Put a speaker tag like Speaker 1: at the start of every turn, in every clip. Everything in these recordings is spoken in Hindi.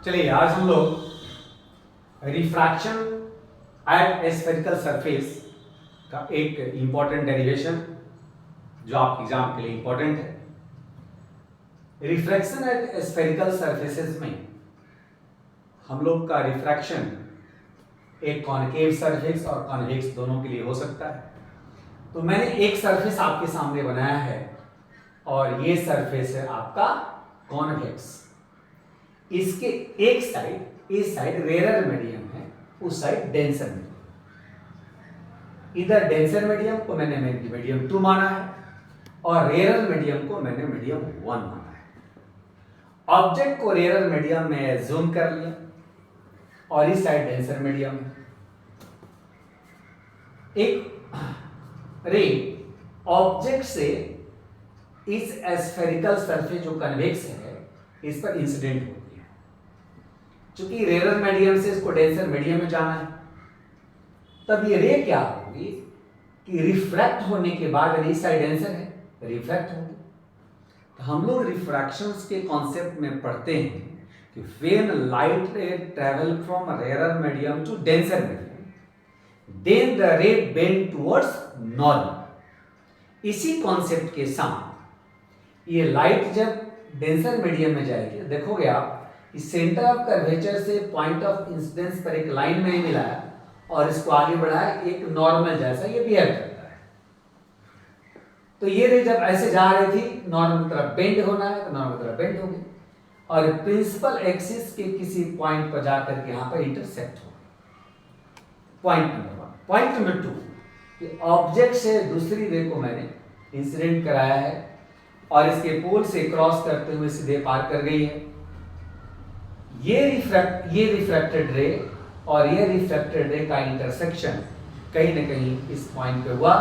Speaker 1: चलिए आज हम लोग रिफ्रैक्शन एट स्फेरिकल सरफेस का एक इंपॉर्टेंट डेरिवेशन जो आपके एग्जाम के लिए इंपॉर्टेंट है। रिफ्रैक्शन एट स्फेरिकल सरफेसेस में हम लोग का रिफ्रैक्शन एक कॉनकेव सरफेस और कॉन्वेक्स दोनों के लिए हो सकता है। तो मैंने एक सरफेस आपके सामने बनाया है और ये सरफेस है आपका कॉन्वेक्स। इसके एक साइड, इस साइड रेरर मीडियम है, उस साइड डेंसर मीडियम। इधर डेंसर मीडियम को मैंने मीडियम 2 माना है और रेरर मीडियम को मैंने मीडियम 1 माना है। ऑब्जेक्ट को रेरर मीडियम में जूम कर लिया और इस साइड डेंसर मीडियम है। एक रे ऑब्जेक्ट से इस स्फेरिकल सरफेस जो कन्वेक्स है इस पर इंसिडेंट होती है। चूंकि रेरर मीडियम से इसको डेंसर मीडियम में जाना है, तब ये रे क्या होगी कि रिफ्रैक्ट होने के बाद इस साइड डेंसर है, रिफ्रैक्ट होगी। तो हम लोग रिफ्रैक्शंस के कॉन्सेप्ट में पढ़ते हैं कि when light ray travel from rarer medium to denser medium then the ray bend towards normal. इसी कॉन्सेप्ट के साथ ये लाइट जब डेंसर मीडियम में जाएगी, देखोगे आप इस सेंटर ऑफ कर्वेचर से पॉइंट ऑफ इंसिडेंस पर एक लाइन में मिला है और इसको आगे बढ़ाया, एक नॉर्मल जैसा ये बिहेव करता है। तो ये रे जब ऐसे जा रही थी, नॉर्मल तरफ बेंड होना है तो नॉर्मल तरफ बेंड होगी और प्रिंसिपल एक्सिस के किसी पॉइंट पर जाकर के यहाँ पर इंटरसेक्ट होगी। Point number 1। पॉइंट नंबर 2 कि ऑब्जेक्ट से दूसरी रे को मैंने इंसिडेंट कराया है और इसके पोल से क्रॉस करते हुए सीधे पार कर गई है। ये रिफ्रैक्टेड रे और ये रिफ्लेक्टेड रे का इंटरसेक्शन कहीं ना कहीं इस पॉइंट पे हुआ,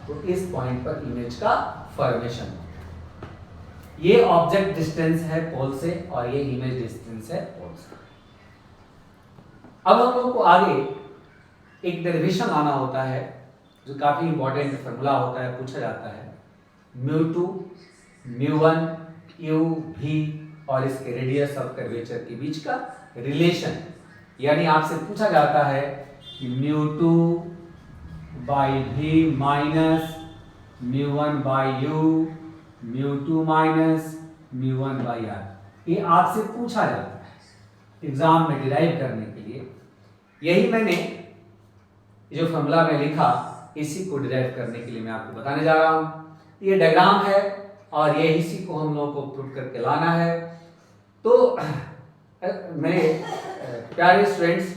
Speaker 1: तो इस पॉइंट पर इमेज का फॉर्मेशन। ये ऑब्जेक्ट डिस्टेंस है पोल से और ये इमेज डिस्टेंस है पोल से। अब हम लोगों को आगे एक डेरिवेशन आना होता है जो काफी इंपॉर्टेंट फॉर्मूला होता है, पूछा जाता है μ2 μ1 u v और इसके रेडियस ऑफ कर्वेचर के बीच का रिलेशन। यानी आपसे पूछा जाता है कि μ2 by v minus μ1 by u μ2 minus μ1 by r। ये आपसे पूछा जाता है एग्जाम में डिराइव करने के लिए। यही मैंने जो फॉर्मूला में लिखा, इसी को डिराइव करने के लिए मैं आपको बताने जा रहा हूं। ये डायग्राम है और ये इसी को हम लोगों को प्रूव करके लाना है। तो मेरे प्यारे स्टूडेंट्स,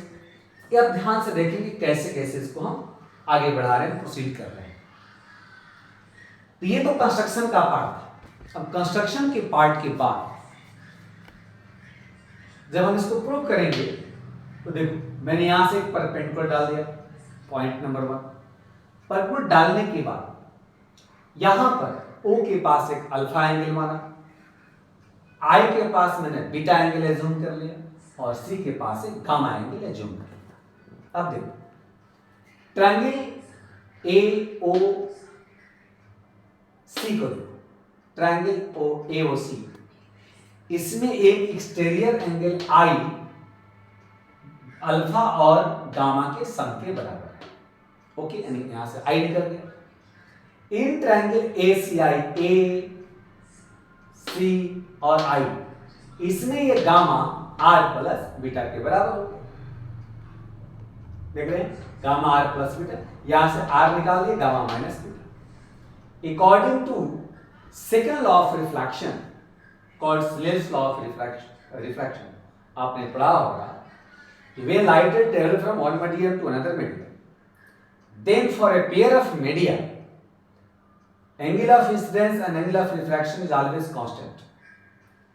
Speaker 1: ये आप ध्यान से देखेंगे कैसे कैसे इसको हम आगे बढ़ा रहे हैं, प्रोसीड कर रहे हैं। तो ये तो कंस्ट्रक्शन का पार्ट था। अब कंस्ट्रक्शन के पार्ट के बाद जब हम इसको प्रूव करेंगे तो देखो मैंने यहां से एक परपेंडिकुलर डाल दिया, पॉइंट नंबर 1। परपेंडिकुलर डालने के बाद यहां पर O के पास एक अल्फा एंगल माना, I के पास मैंने बीटा एंगल एज्यूम कर लिया और C के पास एक गामा एंगल एज्यूम कर लिया। अब देखो ट्रायंगल AOC को देखो, ट्रायंगल AOC, इसमें एक एक्सटीरियर एंगल I अल्फा और गामा के सम के बराबर है। ओके, यानी यहां से I निकल गया। In triangle ACI, A C और I, इसमें ये गामा R प्लस बीटा के बराबर हो गया। देख रहे हैं, गामा R प्लस बीटा, यहां से R निकाल दिया, gamma minus beta. According to second law of reflection called Snell's law of refraction, आपने पढ़ा होगा कि when light ray travel from one medium to another medium, then for a pair of media angle of incidence and angle of refraction is always constant।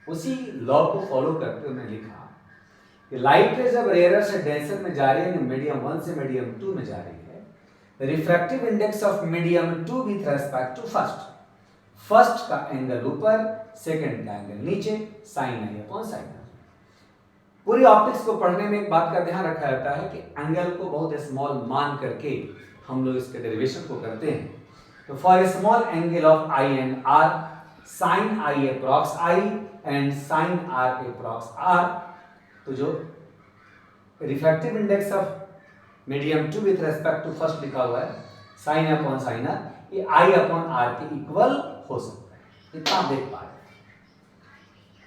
Speaker 1: उसी लॉ को फॉलो करते हुए लिखा कि लाइट रे जब रेयर से डेंसर में जा रही है, मीडियम 1 से मीडियम 2 में जा रही है, refractive index of medium 2 with respect to first का एंगल ऊपर, सेकंड का एंगल नीचे, साइन आई अपॉन साइन। पूरी ऑप्टिक्स को पढ़ने में एक बात का ध्यान रखा जाता है कि एंगल को बहुत स्मॉल मान करके हम लोग इसके डेरिवेशन को करते हैं। तो for a small angle of I and R, sin I approx I and sin R approx R, तो जो refractive index of medium 2 with respect to first लिखा हुआ है साइन अपॉन साइन आर, ये आई अपॉन आर के इक्वल हो सकता है, इतना आप देख पा रहे।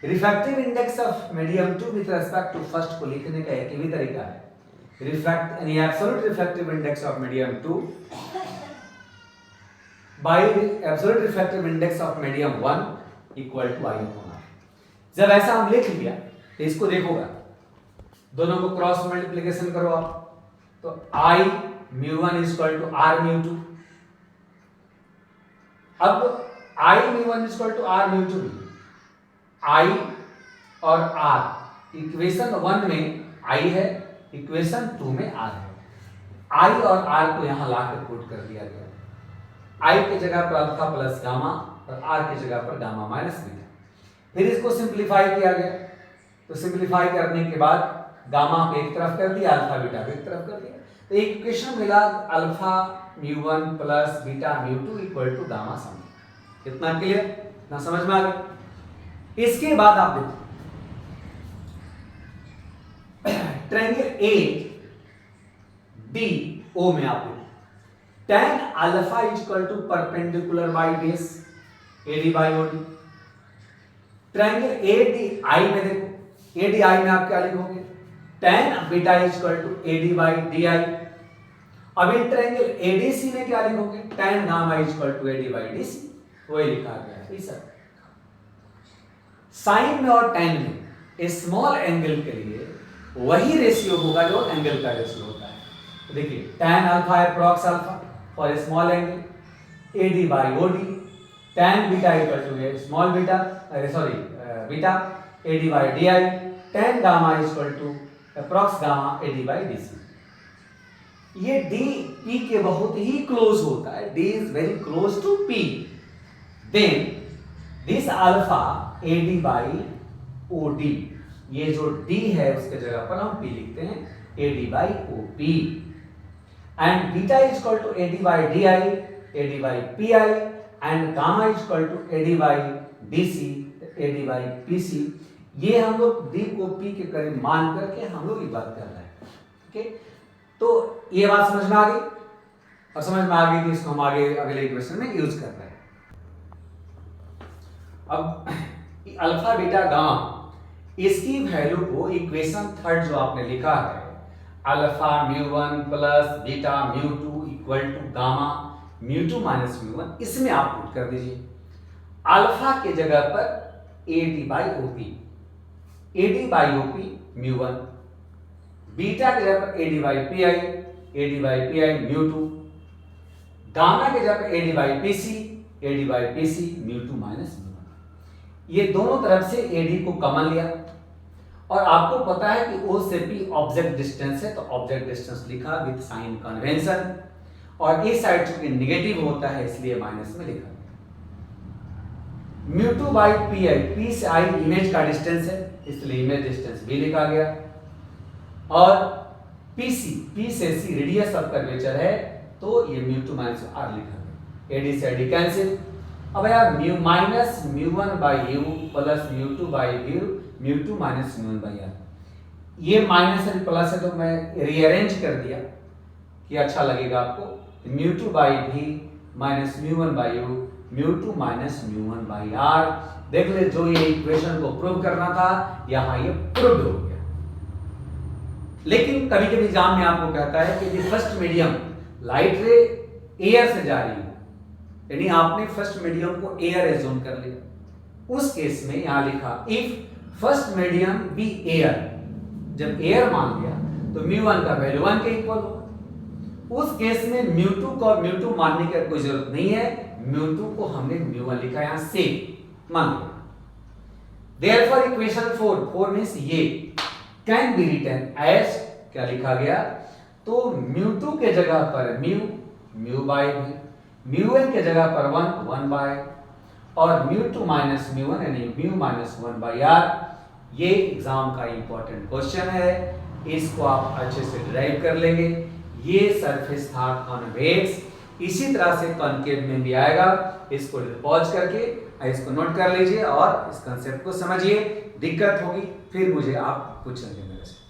Speaker 1: Refractive index of medium 2 with respect to first को लिखने का एक ही तरीका है, absolute refractive index of medium 2 by absolute refractive index of medium 1 equal to i upon r. जब ऐसा हम लिख लिया तो इसको देखोगा, दोनों को क्रॉस मल्टीप्लिकेशन करो आप, तो I μ1 इक्वल टू R μ2। अब I μ1 equal to R μ2, I और R इक्वेशन 1 में I है, इक्वेशन 2 में R है। I और R को यहां लाकर पुट कर दिया गया, I की जगह पर अल्फा प्लस गामा और R की जगह पर गामा माइनस बीटा। फिर इसको सिंप्लीफाई किया गया, तो सिंप्लीफाई करने के बाद गामा को एक तरफ कर दिया, अल्फा बीटा को एक तरफ कर दिया, तो एक इक्वेशन मिला alpha μ1 plus beta μ2 equal to gamma sum. कितना क्लियर, ना समझ में आ गया। इसके बाद आप देखो ट्रायंगल ए डी ओ में आप देखो tan alpha equal to perpendicular by base AD by OD. Triangle A D I में देखो, ए डी आई में आप क्या लिखोगे, tan beta equal to AD by D I. अब इन ट्रायंगल एडीसी में क्या लिखोगे, tan gamma equal to AD by D C, वही लिखा गया है सर। साइन में और tan में स्मॉल एंगल के लिए वही रेशियो होगा जो एंगल का रेशियो होता है। तो देखिए tan alpha approx alpha for small angle AD by OD, tan beta equal to small beta beta AD by D I, tan gamma equal to approx gamma AD by D C. ये डी पी के बहुत ही क्लोज होता है, D is very close to P, then this alpha AD by O D, ये जो डी है उसके जगह पर हम पी लिखते हैं AD by O P, and beta is equal to AD by D I AD by P I, and gamma is equal to AD by D C AD by P C. ये हम लोग डी को पी के करीब मान करके हम लोग ये बात कर रहे हैं। ओके, तो ये बात समझ में आ गई, और समझ में आ गई कि इसको हम आगे अगले इक्वेशन में यूज कर रहे हैं। अब अल्फा बीटा गामा, इसकी वैल्यू को इक्वेशन 3 जो आपने लिखा है alpha μ1 plus beta μ2 equal to gamma μ2 minus μ1, इसमें आप पुट कर दीजिए। अल्फा के जगह पर AD by OP, AD by OP μ1, beta के जगह पर AD by P I μ2, gamma के जगह पर एडी बाई पीसी μ2 माइनस μ1। ये दोनों तरफ से एडी को कॉमन लिया, और आपको पता है कि ओ से पी ऑब्जेक्ट डिस्टेंस है, तो ऑब्जेक्ट डिस्टेंस लिखा विद साइन कन्वेंशन, और इस साइड चूंकि नेगेटिव होता है इसलिए माइनस में लिखा। μ2 बाई पी आई, पी से आई इमेज का डिस्टेंस है इसलिए इमेज डिस्टेंस भी लिखा गया, और पीसी, पी से सी रेडियस ऑफ कर्वेचर है तो ये μ2 माइनस आर लिखा गया, एडी से एडी कैंसिल। अब यार mu minus μ1 by u plus μ2 by u μ2 minus μ1 by R, ये माइनस और प्लस है तो मैं रीअरेंज कर दिया कि अच्छा लगेगा आपको। μ2 बाई भी minus μ1 by u μ2 minus μ1 by R. देख ले, जो ये इक्वेशन को प्रूव करना था यहां ये प्रूव हो गया। लेकिन कभी कभी एग्जाम में आपको कहता है कि first medium light ray air से जा रही है, यानी आपने फर्स्ट मीडियम को एयर एज्यूम कर लिया, उस केस में यहां लिखा if first medium be air, जब एयर मान लिया तो μ1 का वैल्यू 1 के इक्वल होगा। उस केस में μ2 को μ2 मानने की कोई जरूरत नहीं है, μ2 को हमने μ1 लिखा यहां से मान लिया। Therefore इक्वेशन 4 मींस ये कैन बी रिटन एज, क्या लिखा गया, तो μ2 के जगह पर म्यू बाय भी, μn के जगह पर 1 बाय, और μ2 माइनस μ1 यानी म्यू माइनस 1 बाय आर। ये एग्जाम का इंपॉर्टेंट क्वेश्चन है, इसको आप अच्छे से डिराइव कर लेंगे। ये सरफेस था कॉन्वेक्स, इसी तरह से कॉनकेव में भी आएगा। इसको पॉज करके इसको नोट कर लीजिए और इस कंसेप्ट को समझिए। दिक्कत होगी फिर मुझे आप पूछेंगे मेरे से।